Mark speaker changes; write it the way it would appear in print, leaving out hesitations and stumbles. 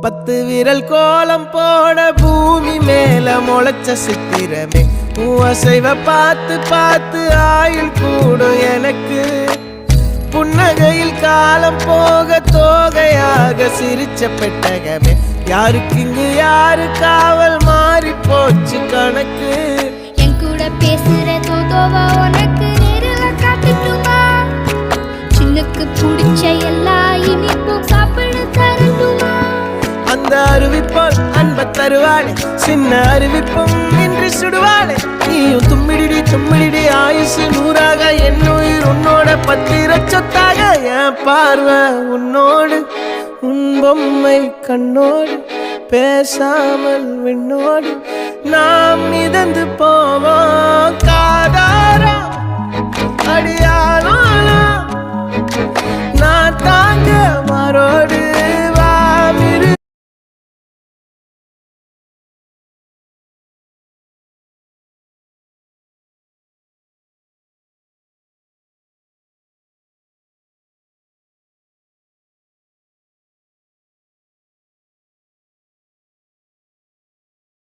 Speaker 1: 10 விரல் கோலம் போட பூமி மேல முளைச்ச சித்திரமே அசைவ பார்த்து பார்த்து ஆயுள் கூடும் எனக்கு புன்னகையில் காலம் போக தோகையாக சிரிச்ச பெட்டகமே யாருக்கு இங்கு யாரு காவல் மாறி போச்சு கணக்கு
Speaker 2: என் கூட பேசுற தோதோவா உனக்கு நேரில் காட்டுட்டுமா சின்னுக்கு பிடிச்ச எல்லா இனிப்பும் சாப்பிட தரட்டுமா
Speaker 1: அந்த அறிவிப்பால் அன்ப தருவாளே சின்ன அறிவிப்பும் இன்று சுடுவாளே நீயும் தும்மிடி தும்மிடி ஆயுசு 100ஆக என் உயிர் உன்னோட 10 சொத்தாக என் பார்வை உன்னோடு உன் பொம்மை கண்ணோடு பேசாமல் விண்ணோடு நாம் மிதந்து போவோம் காதாரா அடியாளோ நான் தாங்க மாறோடு